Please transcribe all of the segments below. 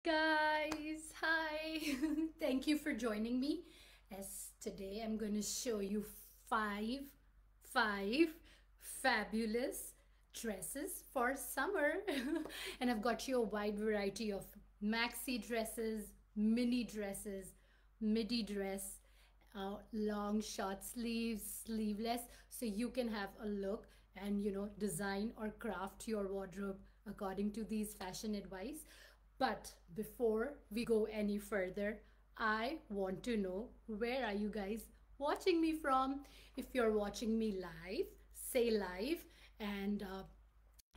Guys, hi. Thank you for joining me. As today I'm going to show you five fabulous dresses for summer. And I've got you a wide variety of maxi dresses, mini dresses, midi dress, long short sleeves, sleeveless, so you can have a look and design or craft your wardrobe according to these fashion advice. But before we go any further, I want to know, where are you guys watching me from? If you're watching me live, say live, and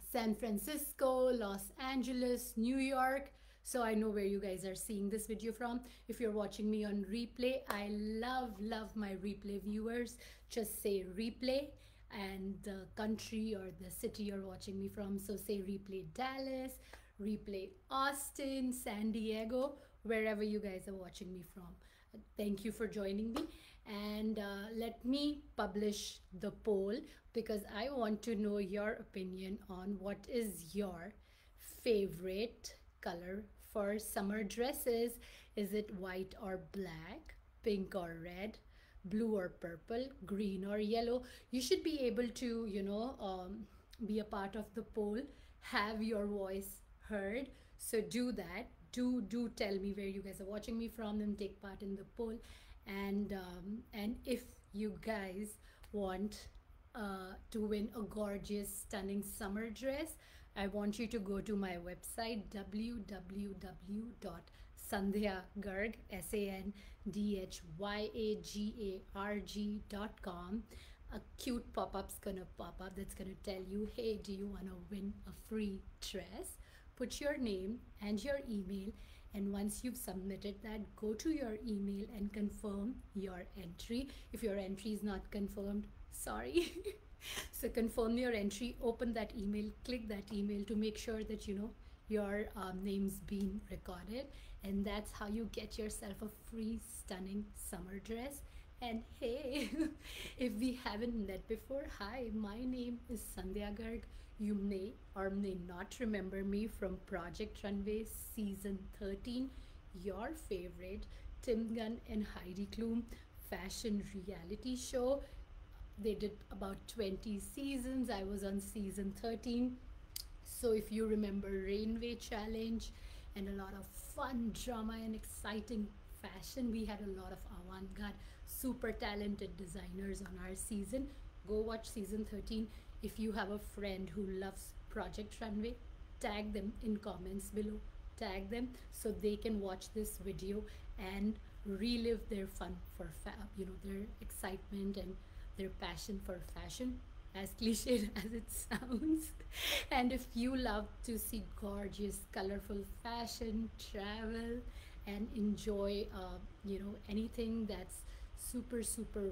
San Francisco, Los Angeles, New York. So I know where you guys are seeing this video from. If you're watching me on replay, I love my replay viewers. Just say replay and the country or the city you're watching me from. So say replay Dallas, replay Austin, San Diego, wherever you guys are watching me from. Thank you for joining me. And let me publish the poll because I want to know your opinion on what is your favorite color for summer dresses. Is it white or black, pink or red, blue or purple, green or yellow? You should be able to, be a part of the poll, have your voice heard. So do that. Do tell me where you guys are watching me from and take part in the poll. And if you guys want to win a gorgeous, stunning summer dress, I want you to go to my website www.sandhyagarg, sandhyagarg.com. A cute pop-up's gonna pop up that's gonna tell you, hey, do you want to win a free dress? Put your name and your email, and once you've submitted that, go to your email and confirm your entry. If your entry is not confirmed, sorry. So confirm your entry, open that email, click that email to make sure that your name's been recorded, and that's how you get yourself a free stunning summer dress. And hey, if we haven't met before, hi, my name is Sandhya Garg. You may or may not remember me from Project Runway Season 13, your favorite Tim Gunn and Heidi Klum fashion reality show. They did about 20 seasons. I was on season 13. So if you remember Rainway Challenge and a lot of fun drama and exciting fashion, we had a lot of avant-garde, super talented designers on our season. Go watch season 13. If you have a friend who loves Project Runway, tag them in comments below. Tag them so they can watch this video and relive their fun for their excitement and their passion for fashion, as cliched as it sounds. And if you love to see gorgeous, colorful fashion, travel, and enjoy, anything that's super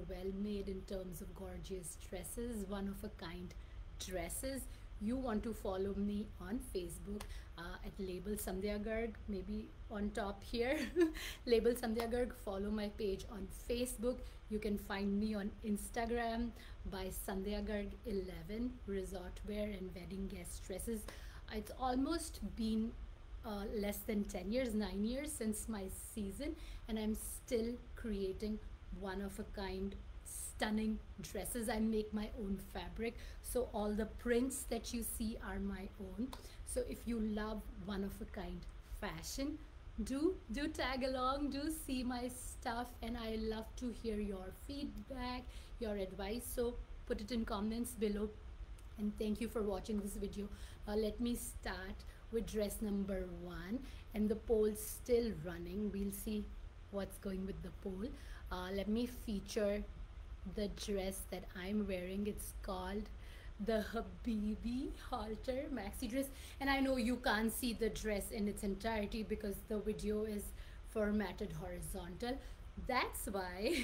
well made in terms of gorgeous dresses, one of a kind dresses, you want to follow me on Facebook at Label Sandhya Garg, maybe on top here. Label Sandhya Garg. Follow my page on Facebook. You can find me on Instagram by Sandhya Garg 11 Resort Wear and Wedding Guest Dresses. It's almost been less than 10 years, 9 years since my season, and I'm still creating one of a kind stunning dresses. I make my own fabric, so all the prints that you see are my own. So if you love one of a kind fashion, do tag along, do see my stuff, and I love to hear your feedback, your advice. So put it in comments below. And thank you for watching this video. Let me start with dress number 1, and the poll's still running. We'll see what's going with the poll. Let me feature the dress that I'm wearing. It's called the Habibi halter maxi dress, and I know you can't see the dress in its entirety because the video is formatted horizontal. That's why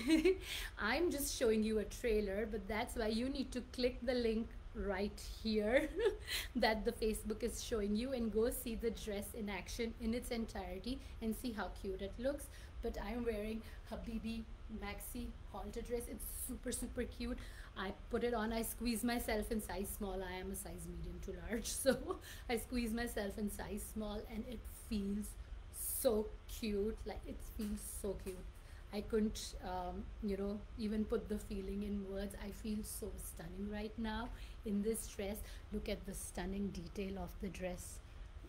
I'm just showing you a trailer, but that's why you need to click the link right here that the Facebook is showing you and go see the dress in action in its entirety and see how cute it looks. But I'm wearing Habibi maxi halter dress. It's super cute. I put it on, I squeeze myself in size small. I am a size medium to large, so I squeeze myself in size small, and it feels so cute. Like it feels so cute. I couldn't, even put the feeling in words. I feel so stunning right now in this dress. Look at the stunning detail of the dress,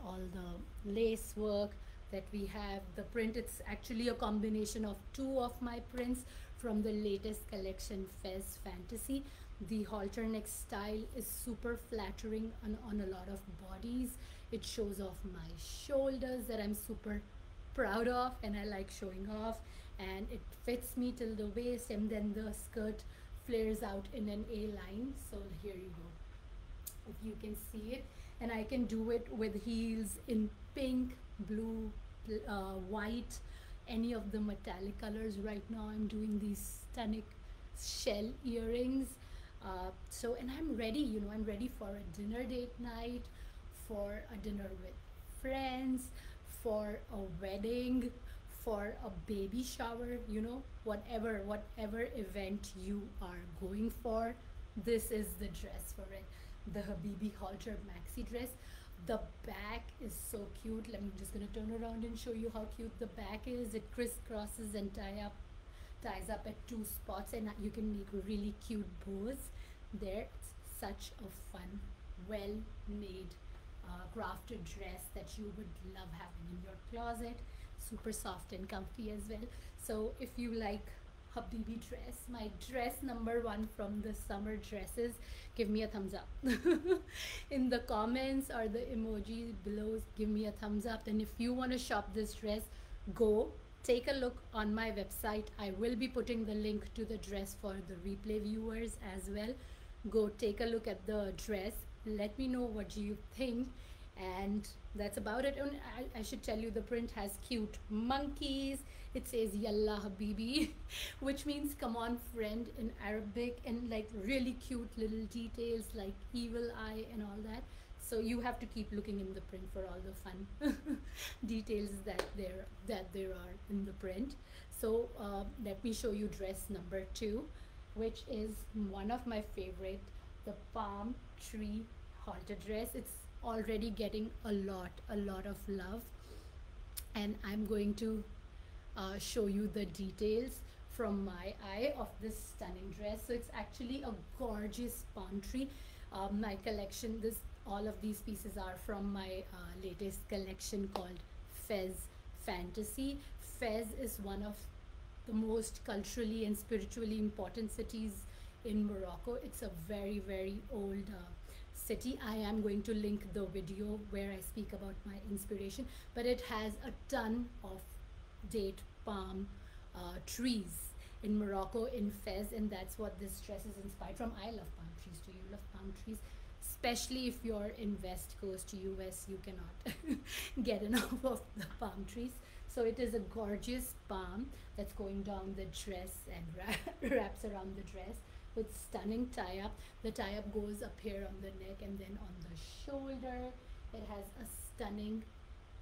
all the lace work that we have. The print, it's actually a combination of two of my prints from the latest collection, Fez Fantasy. The halter neck style is super flattering on a lot of bodies. It shows off my shoulders that I'm super proud of and I like showing off, and it fits me till the waist, and then the skirt flares out in an A line. So here you go, if you can see it. And I can do it with heels in pink, blue, white, any of the metallic colors. Right now I'm doing these stunning shell earrings. And I'm ready, I'm ready for a dinner date night, for a dinner with friends, for a wedding, for a baby shower, whatever event you are going for, this is the dress for it. The Habibi halter maxi dress. The back is so cute. I'm just gonna turn around and show you how cute the back is. It crisscrosses and ties up at two spots, and you can make really cute bows there. It's such a fun, well made, crafted dress that you would love having in your closet. Super soft and comfy as well. So if you like Habibi dress, my dress number one from the summer dresses, give me a thumbs up. In the comments or the emojis below, give me a thumbs up. And if you want to shop this dress, go take a look on my website. I will be putting the link to the dress for the replay viewers as well. Go take a look at the dress. Let me know what you think. And that's about it. And I should tell you, the print has cute monkeys. It says Yalla Habibi, which means come on friend in Arabic, and like really cute little details like evil eye and all that. So you have to keep looking in the print for all the fun details that there are in the print. So let me show you dress number two, which is one of my favorite, the palm tree halter dress. It's already getting a lot of love, and I'm going to show you the details from my eye of this stunning dress. So it's actually a gorgeous palm tree. My collection, this all of these pieces are from my latest collection called Fez Fantasy. Fez is one of the most culturally and spiritually important cities in Morocco. It's a very old city. I am going to link the video where I speak about my inspiration, but it has a ton of date palm trees in Morocco, in Fez, and that's what this dress is inspired from. I love palm trees. Do you love palm trees? Especially if you're in West Coast US, you cannot get enough of the palm trees. So it is a gorgeous palm that's going down the dress and wraps around the dress with stunning tie-up. The tie-up goes up here on the neck and then on the shoulder. It has a stunning,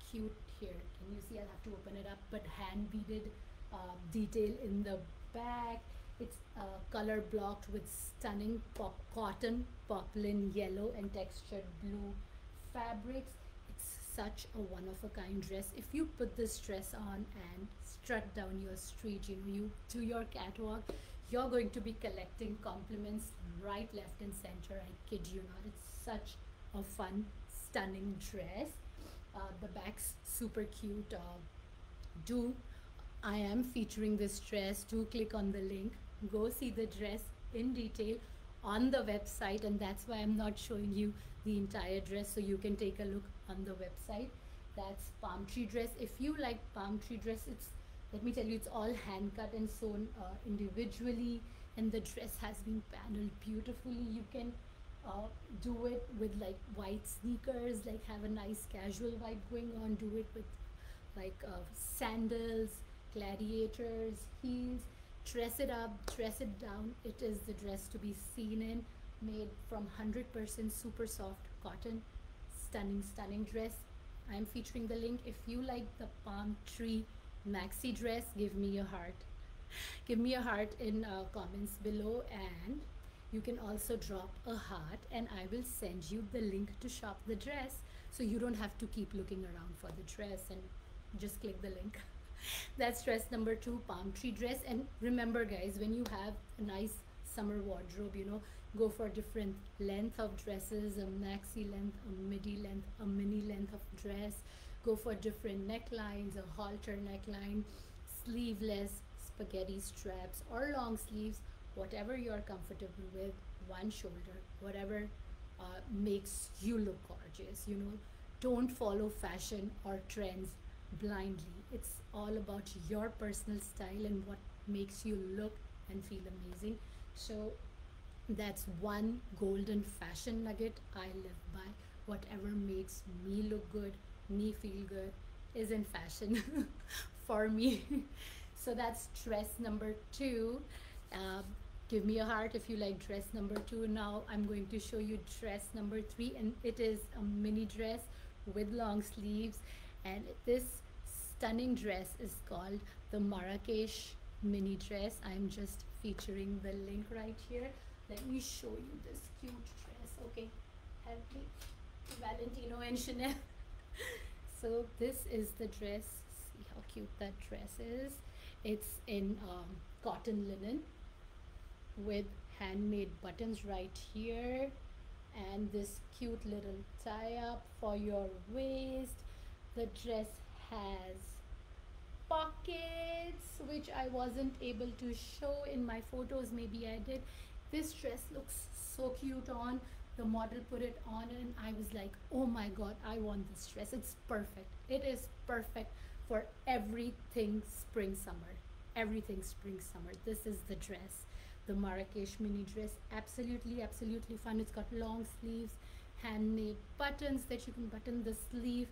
cute here. Can you see? I'll have to open it up. But hand beaded detail in the back. It's color blocked with stunning cotton, poplin yellow, and textured blue fabrics. It's such a one of a kind dress. If you put this dress on and strut down your street, you do your catwalk, you're going to be collecting compliments right, left, and center. I kid you not. It's such a fun, stunning dress. The back's super cute. I am featuring this dress. Do click on the link. Go see the dress in detail on the website, and that's why I'm not showing you the entire dress, so you can take a look on the website. That's palm tree dress. If you like palm tree dress, let me tell you, it's all hand cut and sewn individually, and the dress has been paneled beautifully. You can do it with like white sneakers, like have a nice casual vibe going on. Do it with like sandals, gladiators, heels. Dress it up, dress it down. It is the dress to be seen in. Made from 100% super soft cotton. Stunning dress. I'm featuring the link. If you like the palm tree maxi dress, give me a heart. Give me a heart in comments below, and you can also drop a heart and I will send you the link to shop the dress, so you don't have to keep looking around for the dress and just click the link. That's dress number two, palm tree dress. And remember, guys, when you have a nice summer wardrobe, go for different length of dresses, a maxi length, a midi length, a mini length of dress. Go for different necklines, a halter neckline, sleeveless, spaghetti straps, or long sleeves, whatever you're comfortable with, one shoulder, whatever makes you look gorgeous. Don't follow fashion or trends blindly. It's all about your personal style and what makes you look and feel amazing. So that's one golden fashion nugget I live by. Whatever makes me look good, me feel good, is in fashion for me. So that's dress number two. Uh, Give me a heart if you like dress number two. Now I'm going to show you dress number three, and it is a mini dress with long sleeves. And this stunning dress is called the Marrakesh mini dress. I'm just featuring the link right here. Let me show you this cute dress. Okay, help me, Valentino and Chanel. So this is the dress. See how cute that dress is. It's in cotton linen with handmade buttons right here, and this cute little tie up for your waist. The dress has pockets, which I wasn't able to show in my photos. Maybe I did. This dress looks so cute on. The model put it on and I was like, oh my god, I want this dress. It's perfect. It is perfect for everything spring summer. Everything spring summer. This is the dress. The Marrakesh mini dress. Absolutely, absolutely fun. It's got long sleeves, handmade buttons that you can button. The sleeve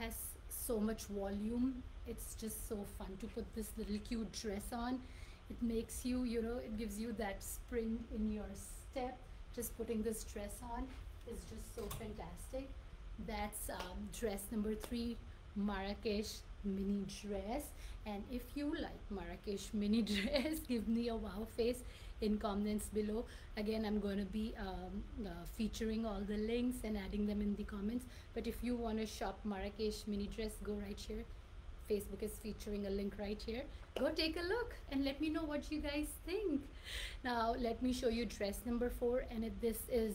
has so much volume. It's just so fun to put this little cute dress on. It makes you, it gives you that spring in your step. Just putting this dress on is just so fantastic. That's dress number three, Marrakesh mini dress. And if you like Marrakesh mini dress, give me a wow face in comments below. Again, I'm going to be featuring all the links and adding them in the comments. But if you want to shop Marrakesh mini dress, go right here. Facebook is featuring a link right here. Go take a look and let me know what you guys think. Now let me show you dress number four, and this is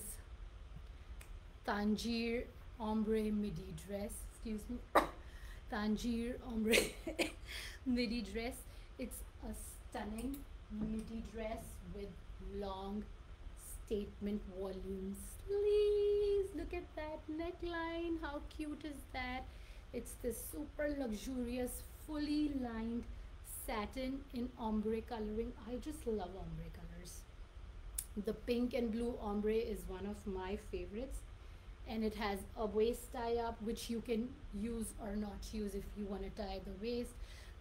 Tangier ombre midi dress. Excuse me. Tangier ombre midi dress. It's a stunning midi dress with long statement volume sleeves. Look at that neckline. How cute is that? It's this super luxurious, fully lined satin in ombre coloring. I just love ombre colors. The pink and blue ombre is one of my favorites. And it has a waist tie up, which you can use or not use if you want to tie the waist.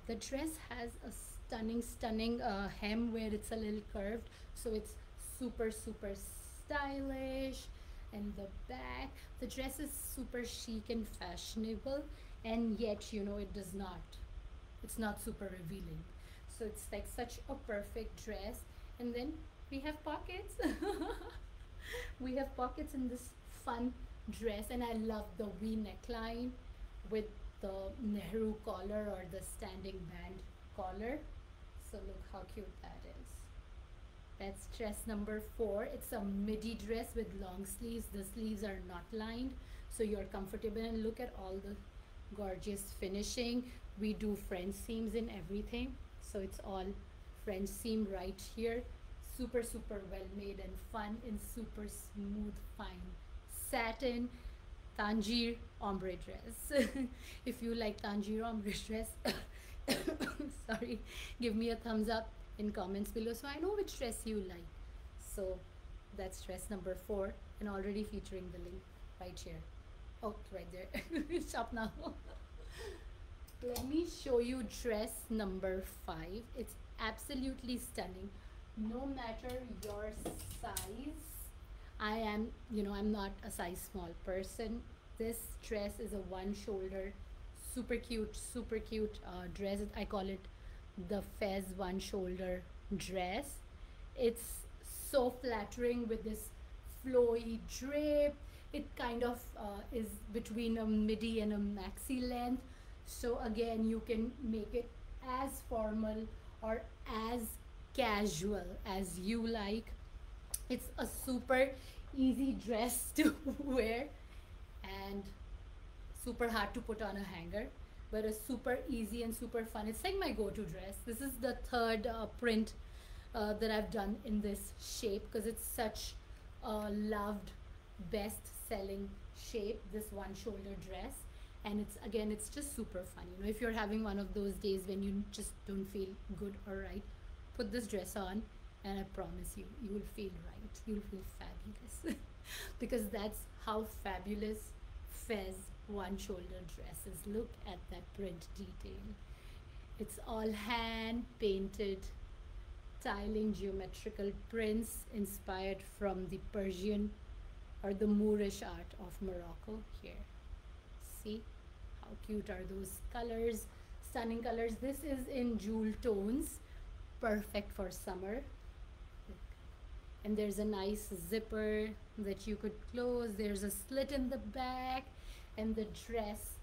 The dress has a stunning hem where it's a little curved. So it's super stylish. And the back, the dress is super chic and fashionable, and yet it's not super revealing. So it's like such a perfect dress. And then we have pockets. We have pockets in this fun dress, and I love the V neckline with the Nehru collar or the standing band collar. So look how cute that is. That's dress number four. It's a midi dress with long sleeves. The sleeves are not lined, so you're comfortable. And look at all the gorgeous finishing. We do French seams in everything, so it's all French seam right here. Super well made and fun in super smooth, fine satin Tangier ombre dress. If you like Tangier ombre dress, sorry, give me a thumbs up in comments below so I know which dress you like. So that's dress number four, and already featuring the link right here. Oh, right there. Shop now. Let me show you dress number five. It's absolutely stunning. No matter your size, I'm not a size small person. This dress is a one shoulder, super cute dress. I call it the Fez one shoulder dress. It's so flattering with this flowy drape. It kind of is between a midi and a maxi length. So again, you can make it as formal or as casual as you like. It's a super easy dress to wear and super hard to put on a hanger, but a super easy and super fun. It's like my go-to dress. This is the third print that I've done in this shape because it's such a loved, best-selling shape. This one shoulder dress, and it's again, it's just super fun. You know, if you're having one of those days when you just don't feel good or right, put this dress on, and I promise you, you will feel right. You'll feel fabulous because that's how fabulous Fez one shoulder dresses. Look at that print detail. It's all hand painted tiling geometrical prints inspired from the Persian or the Moorish art of Morocco here. See how cute are those colors? Stunning colors. This is in jewel tones, perfect for summer. And there's a nice zipper that you could close. There's a slit in the back, and the dress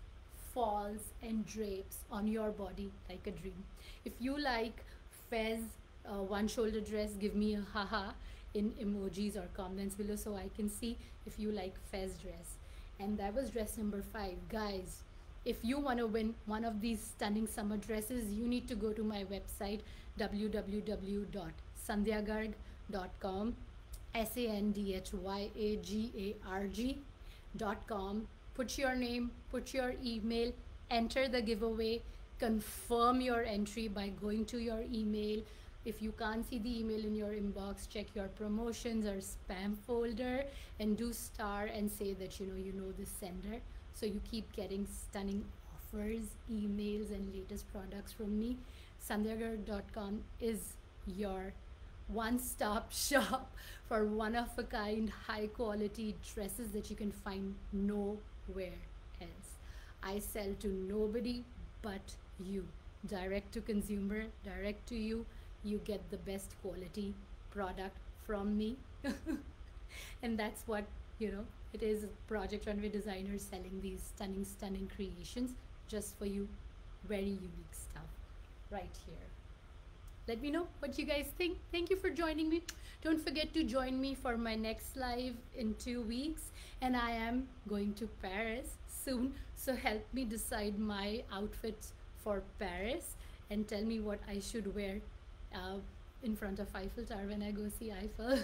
falls and drapes on your body like a dream. If you like Fez one shoulder dress, give me a haha in emojis or comments below so I can see if you like Fez dress. And that was dress number 5. Guys, if you want to win one of these stunning summer dresses, you need to go to my website www.sandhyagarg.com, sandhyagarg.com. Put your name, put your email, enter the giveaway, confirm your entry by going to your email. If you can't see the email in your inbox, check your promotions or spam folder and do star and say that you know the sender, so you keep getting stunning offers, emails, and latest products from me. Sandhyagarg.com is your one-stop shop for one-of-a-kind, high-quality dresses that you can find nowhere else. I sell to nobody but you. Direct to consumer, direct to you. You get the best quality product from me. And that's what, it is. Project Runway designers selling these stunning creations just for you. Very unique stuff right here. Let me know what you guys think. Thank you for joining me. Don't forget to join me for my next live in 2 weeks. And I am going to Paris soon. So help me decide my outfits for Paris and tell me what I should wear in front of Eiffel Tower when I go see Eiffel.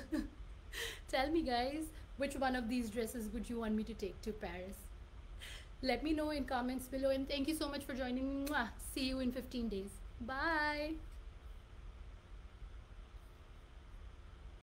Tell me, guys, which one of these dresses would you want me to take to Paris? Let me know in comments below. And thank you so much for joining me. Mwah. See you in 15 days. Bye.